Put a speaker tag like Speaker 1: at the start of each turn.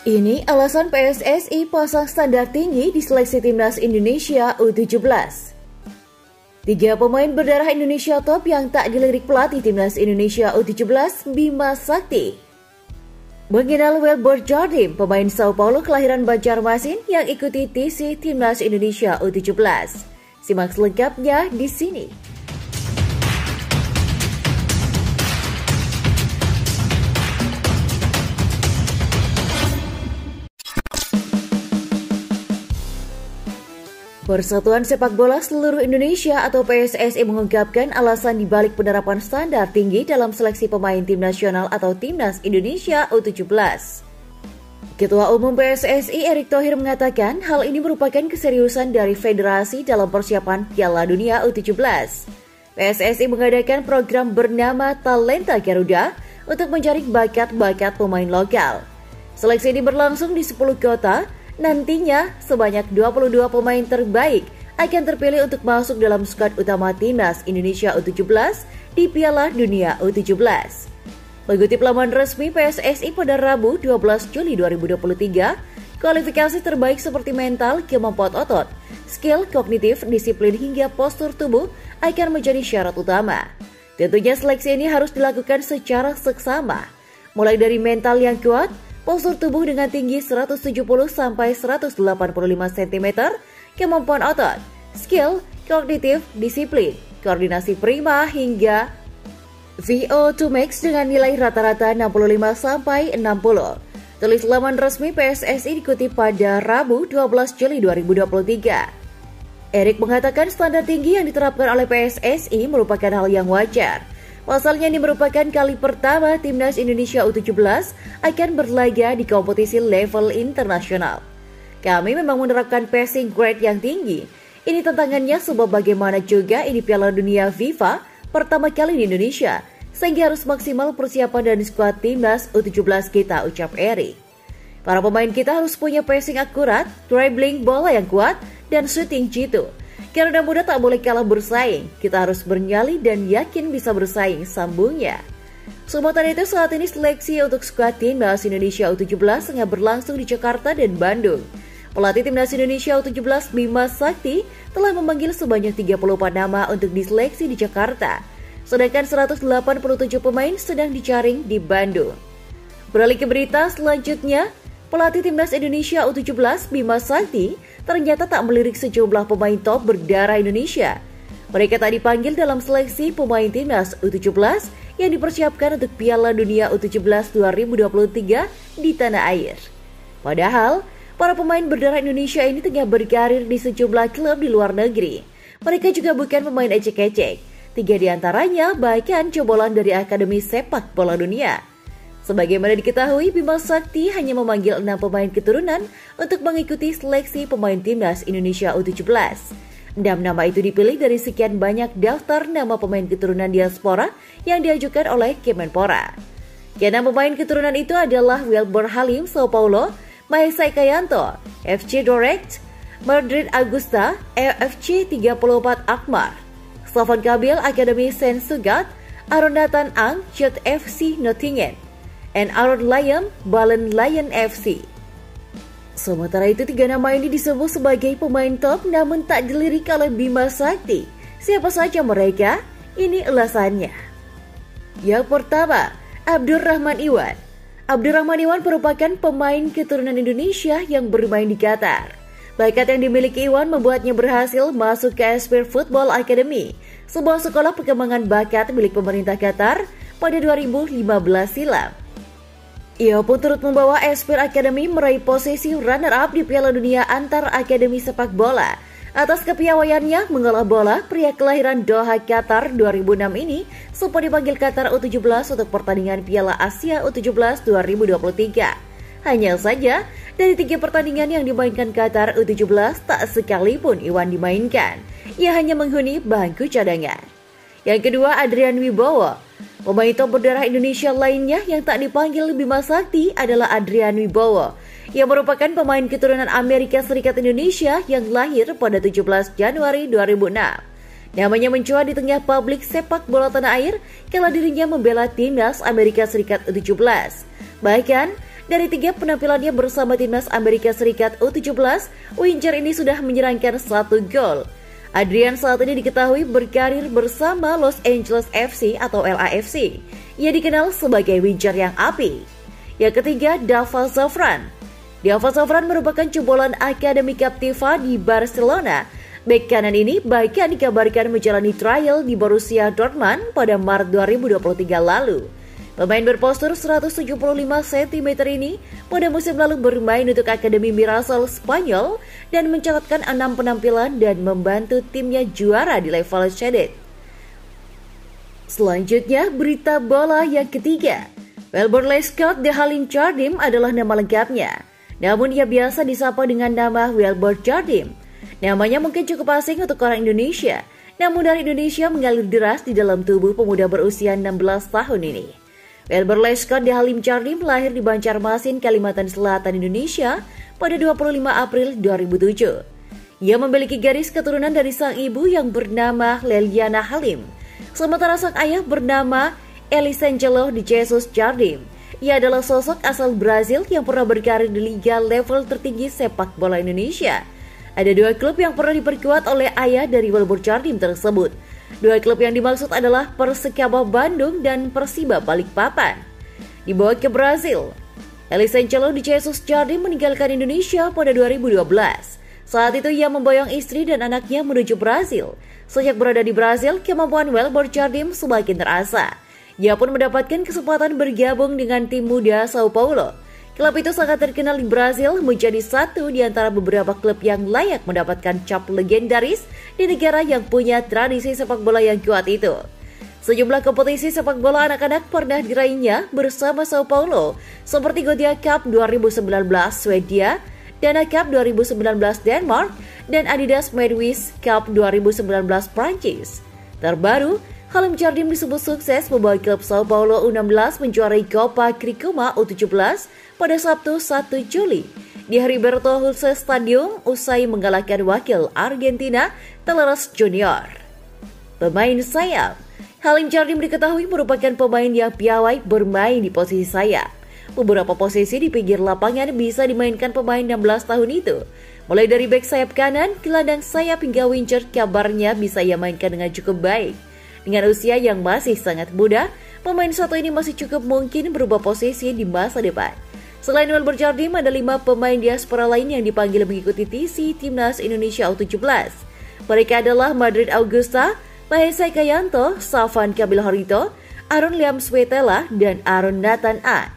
Speaker 1: Ini alasan PSSI pasang standar tinggi di seleksi timnas Indonesia U17. 3 pemain berdarah Indonesia top yang tak dilirik pelatih timnas Indonesia U17 Bima Sakti. Mengenal Wilbur Jardim, pemain Sao Paulo kelahiran Banjarmasin yang ikuti TC timnas Indonesia U17. Simak selengkapnya di sini. Persatuan Sepak Bola Seluruh Indonesia atau PSSI mengungkapkan alasan dibalik penerapan standar tinggi dalam seleksi pemain tim nasional atau Timnas Indonesia U17. Ketua Umum PSSI Erick Thohir mengatakan hal ini merupakan keseriusan dari federasi dalam persiapan Piala Dunia U17. PSSI mengadakan program bernama Talenta Garuda untuk mencari bakat-bakat pemain lokal. Seleksi ini berlangsung di 10 kota. Nantinya, sebanyak 22 pemain terbaik akan terpilih untuk masuk dalam skuad utama Timnas Indonesia U17 di Piala Dunia U17. Mengutip laman resmi PSSI pada Rabu 12 Juli 2023, kualifikasi terbaik seperti mental, kemampuan otot, skill, kognitif, disiplin hingga postur tubuh akan menjadi syarat utama. Tentunya seleksi ini harus dilakukan secara seksama, mulai dari mental yang kuat, postur tubuh dengan tinggi 170 sampai 185 cm, kemampuan otot, skill, kognitif, disiplin, koordinasi prima hingga VO2 max dengan nilai rata-rata 65 sampai 60. Tulis laman resmi PSSI dikutip pada Rabu 12 Juli 2023. Erick mengatakan standar tinggi yang diterapkan oleh PSSI merupakan hal yang wajar. Pasalnya ini merupakan kali pertama Timnas Indonesia U17 akan berlaga di kompetisi level internasional. Kami memang menerapkan passing grade yang tinggi. Ini tantangannya sebab bagaimana juga ini Piala Dunia FIFA pertama kali di Indonesia, sehingga harus maksimal persiapan dan skuad Timnas U17 kita, ucap Erick. Para pemain kita harus punya passing akurat, dribbling bola yang kuat, dan shooting jitu. Karena muda tak boleh kalah bersaing, kita harus bernyali dan yakin bisa bersaing, sambungnya. Sementara itu saat ini seleksi untuk skuad Timnas Indonesia U17 tengah berlangsung di Jakarta dan Bandung. Pelatih Timnas Indonesia U17 Bima Sakti telah memanggil sebanyak 34 nama untuk diseleksi di Jakarta, sedangkan 187 pemain sedang dijaring di Bandung. Beralih ke berita selanjutnya, pelatih Timnas Indonesia U17 Bima Sakti ternyata tak melirik sejumlah pemain top berdarah Indonesia. Mereka tak dipanggil dalam seleksi pemain Timnas U17 yang dipersiapkan untuk Piala Dunia U17 2023 di tanah air. Padahal, para pemain berdarah Indonesia ini tengah berkarir di sejumlah klub di luar negeri. Mereka juga bukan pemain ecek-ecek. 3 diantaranya bahkan jebolan dari Akademi Sepak Bola Dunia. Sebagaimana diketahui, Bima Sakti hanya memanggil 6 pemain keturunan untuk mengikuti seleksi pemain Timnas Indonesia U17. 6 nama itu dipilih dari sekian banyak daftar nama pemain keturunan diaspora yang diajukan oleh Kemenpora. Ke-6 pemain keturunan itu adalah Wilbur Halim, Sao Paulo, Mahesa Ikayanto, FC Dordrecht, Madrid Augusta, FC 34 Akmar, Stefan Kabil, Akademi Saint Sugat, Aaron Nathan Ang, Jet FC Nottingham, and Aaron Liam, Balen Lion FC. Sementara itu 3 nama ini disebut sebagai pemain top namun tak dilirik oleh Bima Sakti. Siapa saja mereka? Ini ulasannya. Yang pertama, Abdurrahman Iwan. Abdurrahman Iwan merupakan pemain keturunan Indonesia yang bermain di Qatar. Bakat yang dimiliki Iwan membuatnya berhasil masuk ke Aspire Football Academy, sebuah sekolah perkembangan bakat milik pemerintah Qatar pada 2015 silam. Ia pun turut membawa Aspire Academy meraih posisi runner-up di Piala Dunia antar akademi sepak bola. Atas kepiawaiannya mengolah bola, pria kelahiran Doha, Qatar 2006 ini sempat dipanggil Qatar U17 untuk pertandingan Piala Asia U17 2023. Hanya saja, dari 3 pertandingan yang dimainkan Qatar U17 tak sekalipun Iwan dimainkan. Ia hanya menghuni bangku cadangan. Yang kedua, Adrian Wibowo. Pemain top berdarah Indonesia lainnya yang tak dipanggil Bima Sakti adalah Adrian Wibowo, yang merupakan pemain keturunan Amerika Serikat Indonesia yang lahir pada 17 Januari 2006. Namanya mencuat di tengah publik sepak bola tanah air kala dirinya membela timnas Amerika Serikat U17. Bahkan, Dari 3 penampilannya bersama timnas Amerika Serikat U17, Wincer ini sudah menyerangkan 1 gol. Adrian saat ini diketahui berkarir bersama Los Angeles FC atau LAFC. Ia dikenal sebagai Wincer yang api. Yang ketiga, Dava Zafran. Dava Zafran merupakan jebolan Akademi Captiva di Barcelona. Bek kanan ini bahkan dikabarkan menjalani trial di Borussia Dortmund pada Maret 2023 lalu. Pemain berpostur 175 cm ini pada musim lalu bermain untuk Akademi Mirasol Spanyol dan mencatatkan 6 penampilan dan membantu timnya juara di level cadet. Selanjutnya, berita bola yang ketiga. Wilbur Lescott de Halim Jardim adalah nama lengkapnya. Namun ia biasa disapa dengan nama Wilbur Jardim. Namanya mungkin cukup asing untuk orang Indonesia. Namun dari Indonesia mengalir deras di dalam tubuh pemuda berusia 16 tahun ini. Wilbur Lescott de Halim Jardim lahir di Banjarmasin, Kalimantan Selatan, Indonesia pada 25 April 2007. Ia memiliki garis keturunan dari sang ibu yang bernama Leliana Halim, sementara sang ayah bernama Elisangelo de Jesus Jardim. Ia adalah sosok asal Brazil yang pernah berkarir di liga level tertinggi sepak bola Indonesia. Ada 2 klub yang pernah diperkuat oleh ayah dari Wilbur Jardim tersebut. 2 klub yang dimaksud adalah Persikabo Bandung dan Persiba Balikpapan. Dibawa ke Brazil, Elisangelo de Jesus Jardim meninggalkan Indonesia pada 2012. Saat itu ia memboyong istri dan anaknya menuju Brazil. Sejak berada di Brazil, kemampuan Wilbur Jardim semakin terasa. Ia pun mendapatkan kesempatan bergabung dengan tim muda Sao Paulo. Klub itu sangat terkenal di Brazil, menjadi satu di antara beberapa klub yang layak mendapatkan cap legendaris di negara yang punya tradisi sepak bola yang kuat itu. Sejumlah kompetisi sepak bola anak-anak pernah diraihnya bersama Sao Paulo, seperti Gothia Cup 2019 Swedia, Dana Cup 2019 Denmark, dan Adidas Midwest Cup 2019 Prancis. Terbaru, Halim Jardim disebut sukses membawa klub Sao Paulo U16 menjuarai Copa Cricuma U17 pada Sabtu 1 Juli di Heriberto Hulse Stadium usai mengalahkan wakil Argentina Talleres Junior. Pemain sayap, Halim Jardim diketahui merupakan pemain yang piawai bermain di posisi sayap. Beberapa posisi di pinggir lapangan bisa dimainkan pemain 16 tahun itu. Mulai dari bek sayap kanan, gelandang sayap hingga winger, kabarnya bisa ia mainkan dengan cukup baik. Dengan usia yang masih sangat muda, pemain satu ini masih cukup mungkin berubah posisi di masa depan. Selain Wilbur Jardim, ada 5 pemain diaspora lain yang dipanggil mengikuti TC Timnas Indonesia U17. Mereka adalah Madrid Augusta, Mahesa Kayanto, Safan Kabil Horito, Aaron Liam Swetela, dan Aaron Nathan A.